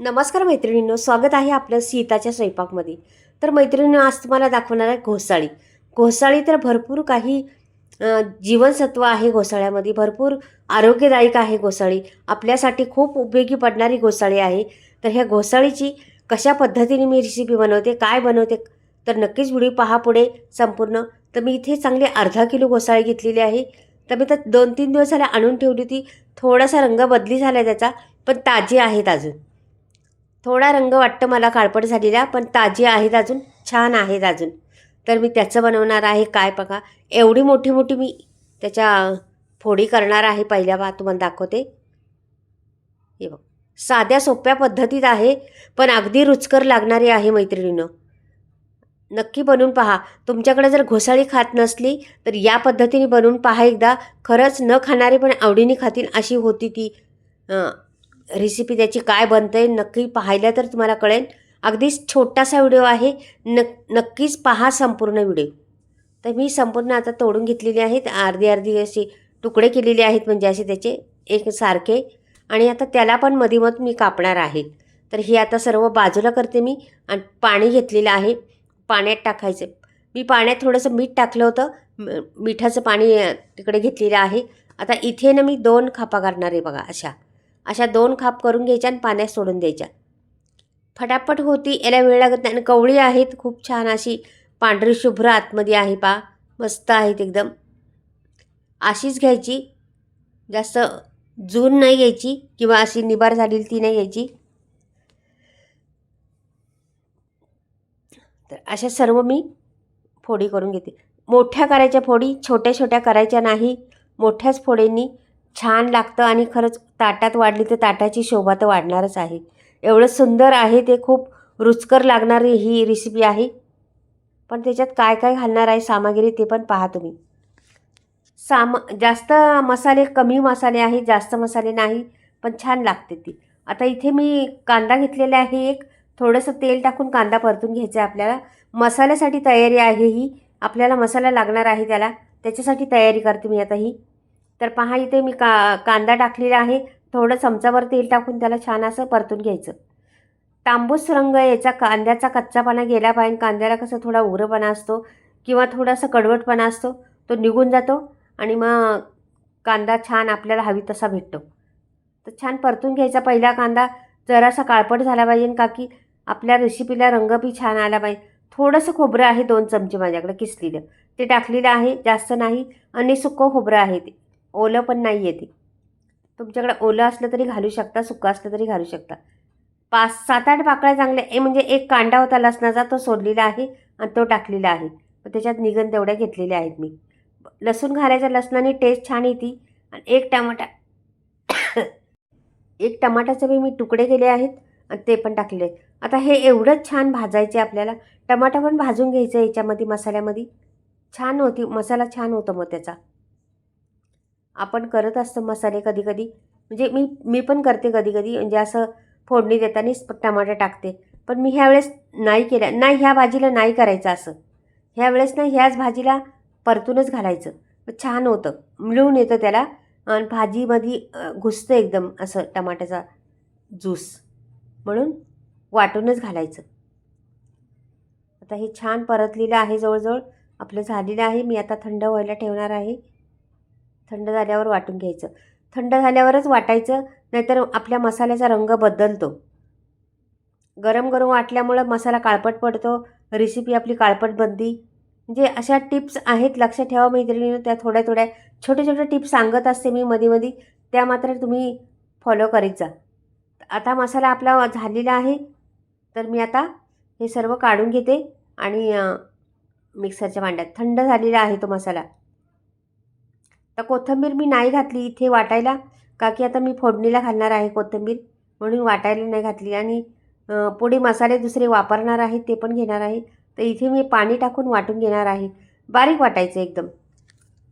नमस्कार मैत्रिणींनो, स्वागत आहे आपलं सीताच्या स्वयंपाकमध्ये. तर मैत्रिणींनो, आज तुम्हाला दाखवणार आहे घोसाळी. घोसाळी तर भरपूर काही जीवनसत्व आहे घोसाळ्यामध्ये, भरपूर आरोग्यदायक आहे घोसाळी. आपल्यासाठी खूप उपयोगी पडणारी घोसाळी आहे. तर ह्या घोसाळीची कशा पद्धतीने मी रेसिपी बनवते, काय बनवते, तर नक्कीच व्हिडिओ पहा पुढे संपूर्ण. तर मी इथे चांगले अर्धा किलो घोसाळी घेतलेली आहे. तर मी तर 2-3 दिवस झाले आणून ठेवली होती. थोडासा रंग बदली झाला त्याचा, पण ताजी आहेत अजून. थोडा रंग वाटतं मला काळपट झालेला, पण ताजी आहेत अजून, छान आहेत अजून. तर मी त्याचं बनवणार आहे. काय बघा, एवढी मोठी मोठी मी त्याच्या फोडी करणार आहे. पहिल्या तुम्हाला दाखवते. हे बघ, साध्या सोप्या पद्धतीत आहे, पण अगदी रुचकर लागणारी आहे मैत्रिणींनो. नक्की बनवून पहा. तुमच्याकडे जर घोसाळी खात नसली तर या पद्धतीने बनवून पहा एकदा. खरंच न खाणारे पण आवडीने खातील अशी होती ती रेसिपी. त्याची काय बनते नक्की पाहिलं तर तुम्हाला कळेल. अगदीच छोटासा व्हिडिओ आहे. नक्कीच पहा संपूर्ण व्हिडिओ. तर मी संपूर्ण आता तोडून घेतलेली आहेत. अर्धी अर्धी अशी तुकडे केलेले आहेत, म्हणजे असे त्याचे एक सारखे. आणि आता त्याला पण मधीमध मी कापणार आहे. तर हे आता सर्व बाजूला करते मी. आणि पाणी घेतलेलं आहे, पाण्यात टाकायचं. मी पाण्यात थोडंसं मीठ टाकलं होतं. मिठाचं पाणी तिकडे घेतलेलं आहे. आता इथे ना मी 2 खापा करणार आहे बघा. अशा 2 खाप करून घ्यायच्या आणि पाण्यात सोडून द्यायच्या. फटाफट होती, याला वेळ लागत नाही. आणि कवळी आहेत खूप छान अशी पांढरी शुभ्र आतमध्ये आहे पा, मस्त आहेत एकदम. अशीच घ्यायची, जास्त जून नाही घ्यायची किंवा अशी निबार झालेली ती नाही घ्यायची. तर अशा सर्व मी फोडी करून घेते. मोठ्या करायच्या फोडी, छोट्या छोट्या करायच्या नाही. मोठ्याच फोडींनी छान लागतं आणि खरंच ताटात वाढली तर ताटाची शोभा तर वाढणारच आहे. एवढं सुंदर आहे ते, खूप रुचकर लागणारी ही रेसिपी आहे. पण त्याच्यात काय काय घालणार आहे सामग्री ते पण पहा तुम्ही. जास्त मसाले, कमी मसाले आहेत, जास्त मसाले नाही, पण छान लागते ती. आता इथे मी कांदा घेतलेला आहे एक. थोडंसं तेल टाकून कांदा परतून घ्यायचा आहे आपल्याला. मसाल्यासाठी तयारी आहे ही. आपल्याला मसाला लागणार आहे त्याला, त्याच्यासाठी तयारी करते मी आता ही. तर पहा, इथे मी कांदा टाकलेला आहे. थोडं चमचाभर तेल टाकून त्याला छान असं परतून घ्यायचं. तांबूस रंग याचा, कांद्याचा कच्चापणा गेला पाहिजे. कांद्याला कसं थोडा उग्रपणा असतो किंवा थोडासा कडवटपणा असतो, तो निघून जातो आणि मग कांदा छान आपल्याला हवी तसा भेटतो. तर छान परतून घ्यायचा. पहिला कांदा जरासा काळपट झाला पाहिजे, का की आपल्या रेसिपीला रंग बी छान आला पाहिजे. थोडंसं खोबरं आहे 2 चमचे माझ्याकडे किसलेलं, ते टाकलेलं आहे, जास्त नाही. आणि सुकं खोबरं आहे ते, ओलं पण नाही आहे ते. तुमच्याकडे ओलं असलं तरी घालू शकता, सुकं असलं तरी घालू शकता. 5-7-8 पाकळ्या चांगल्या म्हणजे एक कांदा होता लसणाचा, तो सोडलेला आहे आणि तो टाकलेला आहे. त्याच्यात निघन तेवढ्या घेतलेल्या आहेत मी. लसूण घालायचा, लसणाने टेस्ट छान येते. आणि एक टमाटा एक टमाटाचे मी तुकडे केले आहेत आणि ते पण टाकले. आता हे एवढंच छान भाजायचे आपल्याला. टमाटा पण भाजून घ्यायचं याच्यामध्ये, मसाल्यामध्ये. छान होती मसाला, छान होतं मग त्याचा. आपण करत असतो मसाले कधी कधी, म्हणजे मी पण करते कधी कधी, म्हणजे असं फोडणी देतानाच टमाटर टाकते. पण मी ह्यावेळेस नाही केलं. नाही, ह्या भाजीला नाही करायचं असं. ह्यावेळेस नाही, ह्याच भाजीला परतूनच घालायचं. छान होतं, मिळून येतं त्याला. आणि भाजीमध्ये घुसतं एकदम असं टमाट्याचा ज्यूस, म्हणून वाटूनच घालायचं. आता हे छान परतलेलं आहे, जवळजवळ आपलं झालेलं आहे. मी आता थंड व्हायला ठेवणार आहे. थंड झाल्यावर वाटून घ्यायचं. थंड झाल्यावरच वाटायचं, नाहीतर आपल्या मसाल्याचा रंग बदलतो. गरम गरम वाटल्यामुळं मसाला काळपट पडतो, रेसिपी आपली काळपट बनती. म्हणजे अशा टिप्स आहेत, लक्षात ठेवा मैत्रिणींनो. त्या थोड्या थोड्या छोट्या छोट्या टिप्स सांगत असते मी मध्ये मध्ये, त्या मात्र तुम्ही फॉलो करीत जा. आता मसाला आपला झालेला आहे. तर मी आता हे सर्व काढून घेते आणि मिक्सरच्या भांड्यात. थंड झालेला आहे तो मसाला. तर कोथिंबीर मी नाही घातली इथे वाटायला, का की आता मी फोडणीला घालणार आहे कोथिंबीर, म्हणून वाटायला नाही घातली. आणि पुढे मसाले दुसरे वापरणार आहे, ते पण घेणार आहे. तर इथे मी पाणी टाकून वाटून घेणार आहे. बारीक वाटायचं एकदम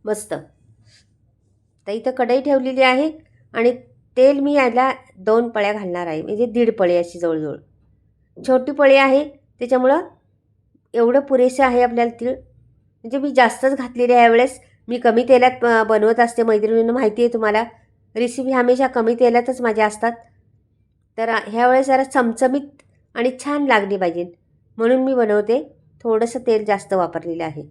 मस्त. तर इथं कढई ठेवलेली आहे आणि तेल मी याला 2 पळ्या घालणार आहे, म्हणजे 1.5 पळी अशी जवळजवळ. छोटी पळी आहे त्याच्यामुळं एवढं पुरेसं आहे आपल्याला तीळ. म्हणजे मी जास्तच घातलेली आहे यावेळेस. मी कमी तेलात बनवत असते मैत्रिणींना, माहिती आहे तुम्हाला. रेसिपी हमेशा कमी तेलातच माझ्या असतात. तर ह्या वेळेस जरा चमचमीत आणि छान लागली पाहिजे म्हणून मी बनवते. थोडंसं तेल जास्त वापरलेलं आहे.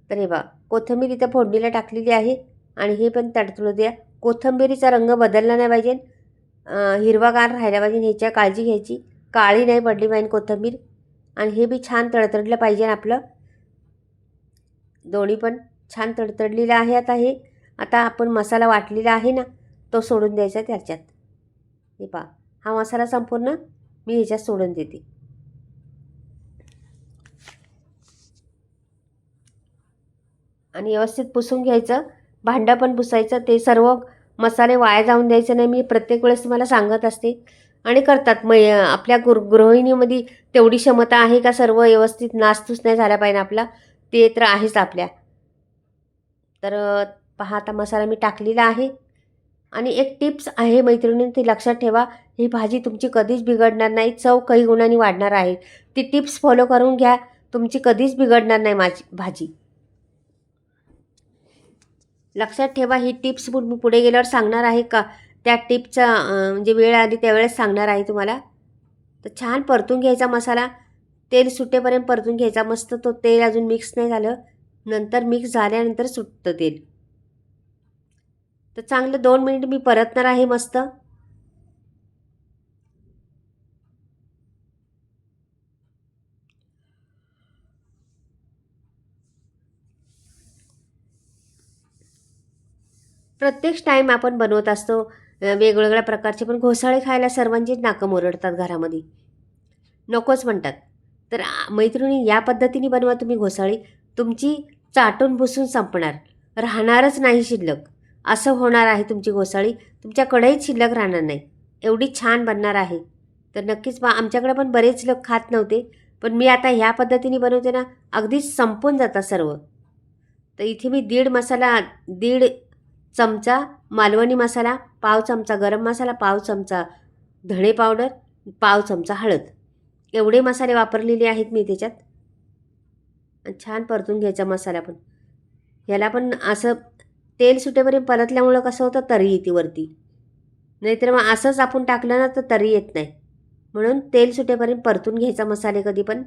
तर हे बघा, कोथिंबीर इथं फोडणीला टाकलेली आहे आणि हे पण तडतडू द्या. कोथिंबीरीचा रंग बदलला नाही पाहिजे, हिरवागार राहायला पाहिजे, ह्याच्या काळजी घ्यायची. काळी नाही पडली पाहिजे कोथिंबीर. आणि हे बी छान तडतडलं पाहिजे आपलं. दोन्ही पण छान तडतडलेलं आहे. आता आपण मसाला वाटलेला आहे ना, तो सोडून द्यायचा त्याच्यात. हे पहा, हा मसाला संपूर्ण मी ह्याच्यात सोडून देते. आणि व्यवस्थित पुसून घ्यायचं. भांडं पण पुसायचं. ते सर्व मसाले वाया जाऊन द्यायचे नाही. मी प्रत्येक वेळेस तुम्हाला सांगत असते आणि करतात. आपल्या गृहिणीमध्ये तेवढी क्षमता आहे का सर्व व्यवस्थित नासधूस नाही झाला पाहिजे आपला, ते तर आहेच आपल्या. तर पहा, आता मसाला मी टाकलेला आहे. आणि एक टिप्स आहे मैत्रिणींनो, ती लक्षात ठेवा. ही भाजी तुमची कधीच बिघडणार नाही, चव काही गुणांनी वाढणार आहे. ती टिप्स फॉलो करून घ्या, तुमची कधीच बिघडणार नाही माझी भाजी. लक्षात ठेवा, ही टिप्स मी पुढे गेल्यावर सांगणार आहे का, त्या टिपचा म्हणजे वेळ आली त्यावेळेस सांगणार आहे तुम्हाला. तर छान परतून घ्यायचा मसाला, तेल सुटेपर्यंत परतून घ्यायचा. मस्त तो तेल अजून मिक्स नाही झालं, नंतर मिक्स झाल्यानंतर सुटतं तेल. तर चांगलं 2 मिनिट मी परतणार आहे मस्त. प्रत्येक टाईम आपण बनवत असतो वेगवेगळ्या प्रकारचे, पण घोसाळे खायला सर्वांचीच नाकं मुरडतात घरामध्ये, नकोच म्हणतात. तर मैत्रिणी, या पद्धतीने बनवा तुम्ही घोसाळी. तुमची चाटून पुसून संपणार, राहणारच नाही शिल्लक. असं होणार आहे तुमची घोसाळी, तुमच्या कढईत शिल्लक राहणार नाही, एवढी छान बनणार आहे. तर नक्कीच आमच्याकडे पण बरेच लोक खात नव्हते, पण मी आता ह्या पद्धतीने बनवते ना, अगदीच संपून जातात सर्व. तर इथे मी दीड चमचा मालवणी मसाला, पाव चमचा गरम मसाला, पाव चमचा धणे पावडर, पाव चमचा हळद, एवढे मसाले वापरलेले आहेत मी त्याच्यात. आणि छान परतून घ्यायचा मसाला पण. ह्याला पण असं तेल सुटेपर्यंत परतल्यामुळं कसं होतं, तरी येते वरती. नाहीतर मग असंच आपण टाकलं ना तर तरी येत नाही. म्हणून तेल सुटेपर्यंत परतून घ्यायचा मसाले कधी पण.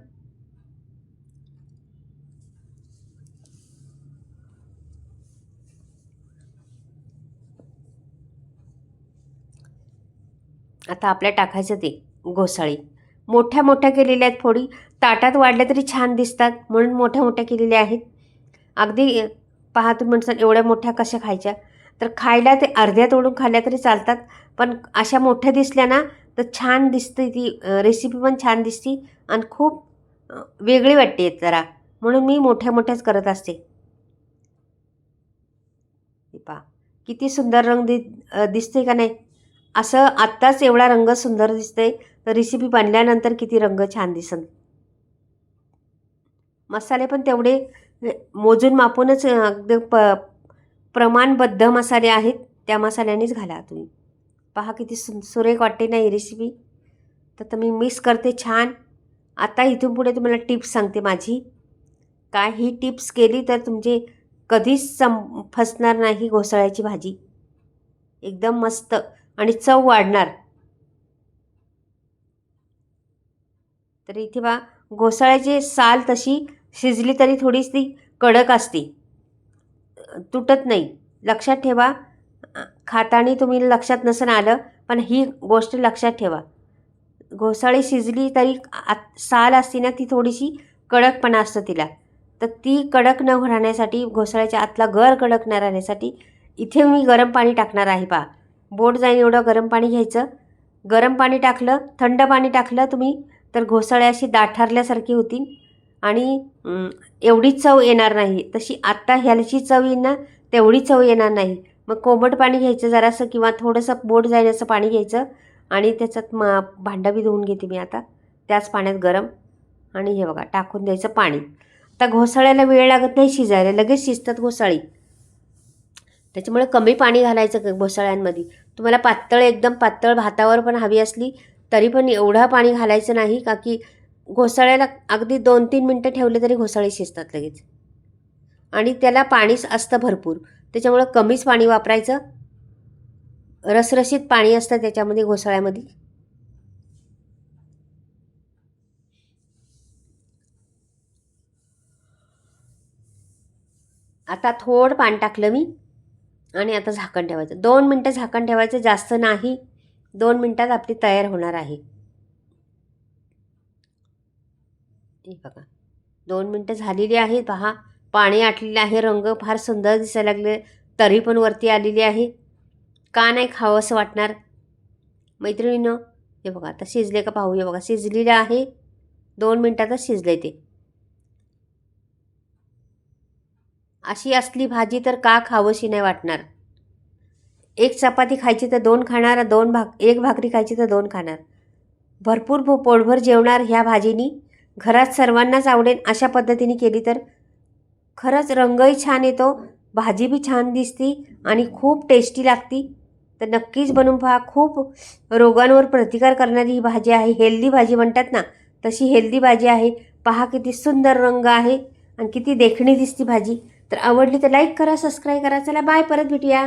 आता आपल्या टाकायचं ते घोसाळी. मोठ्या मोठ्या केलेल्या आहेत फोडी, ताटात वाढल्या तरी छान दिसतात म्हणून मोठ्या मोठ्या केलेल्या आहेत. अगदी पहा, तुम्ही म्हणसाल एवढ्या मोठ्या कशा खायच्या, तर खायला ते अर्ध्या तोडून खाल्ल्या तरी चालतात, पण अशा मोठ्या दिसल्या ना तर छान दिसते, ती रेसिपी पण छान दिसते आणि खूप वेगळी वाटते जरा, म्हणून मी मोठ्या मोठ्याच करत असते. हे पहा, किती सुंदर रंग दिसते का नाही. असं आत्ताच एवढा रंग सुंदर दिसतंय, तर रेसिपी बनल्यानंतर किती रंग छान दिसन. मसाले पण तेवढे मोजून मापूनच अगदी प्रमाणबद्ध मसाले आहेत, त्या मसाल्यानेच घाला तुम्ही. पहा किती सुरेख वाटते ना ही रेसिपी. तर मी मिक्स करते छान. आता इथून पुढे तुम्हाला टिप्स सांगते माझी. काय ही टिप्स केली तर तुमचे कधीच फसणार नाही घोसाळ्याची भाजी, एकदम मस्त आणि चव वाढणार. तर इथे बा, घोसाळ्याची साल तशी शिजली तरी थोडीशी कडक असते, तुटत नाही. लक्षात ठेवा, खाताना तुम्ही लक्षात नसेल आलं, पण ही गोष्ट लक्षात ठेवा. घोसाळी शिजली तरी साल असते ना, ती थोडीशी कडकपणा असतं तिला. तर ती कडक न राहण्यासाठी, घोसाळ्याच्या आतला गर कडक न राहण्यासाठी इथे मी गरम पाणी टाकणार आहे. पहा, बोट जाईन एवढं गरम पाणी घ्यायचं. गरम पाणी टाकलं, थंड पाणी टाकलं तुम्ही तर घोसाळे अशी दाठारल्यासारखी होतील आणि एवढी चव येणार नाही. तशी आत्ता ह्याची चव येईल ना, तेवढी चव येणार नाही. मग कोमट पाणी घ्यायचं जरासं, किंवा थोडंसं बोट जाईल असं पाणी घ्यायचं आणि त्याच्यात भांडं बी धुवून घेते मी आता त्याच पाण्यात गरम. आणि हे बघा, टाकून द्यायचं पाणी. आता घोसाळ्याला वेळ लागत नाही शिजायला, लगेच शिजतात घोसाळी. त्याच्यामुळे कमी पाणी घालायचं घोसाळ्यांमध्ये. तुम्हाला पातळ, एकदम पातळ भातावर पण हवी असली तरी पण एवढं पाणी घालायचं नाही, का की घोसाळ्याला अगदी 2-3 मिनटं ठेवले तरी घोसाळे शिजतात लगेच. आणि त्याला पाणीच असतं भरपूर, त्याच्यामुळं कमीच पाणी वापरायचं. रसरशीत पाणी असतं त्याच्यामध्ये घोसाळ्यामध्ये. आता थोडं पाणी टाकलं मी आणि आता झाकण ठेवायचं. 2 मिनटं झाकण ठेवायचं, जास्त नाही. 2 मिनटात आपली तयार होणार आहे. हे बघा 2 मिनटं झालेली आहेत. पहा पाणी आटलेलं आहे, रंग फार सुंदर दिसायला लागले, तरी पण वरती आलेली आहे. का नाही खावं असं वाटणार मैत्रिणींनो. हे बघा आता शिजले का पाहूया. बघा शिजलेलं आहे, 2 मिनटातच शिजले ते. अशी असली भाजी तर का खावंशी नाही वाटणार. एक चपाती खायची तर 2 खाणार, एक भाकरी खायची तर 2 खाणार. भरपूर पोटभर जेवणार ह्या भाजीनी. घरात सर्वांनाच आवडेल अशा पद्धतीने केली तर. खरंच रंगही छान येतो, भाजी बी छान दिसती आणि खूप टेस्टी लागती. तर नक्कीच बनवून पहा. खूप रोगांवर प्रतिकार करणारी ही भाजी आहे. हेल्दी भाजी म्हणतात ना, तशी हेल्दी भाजी आहे. पहा किती सुंदर रंग आहे आणि किती देखणी दिसती भाजी. तर आवडली तर लाईक करा, सबस्क्राईब करा. चला बाय, परत भेटूया.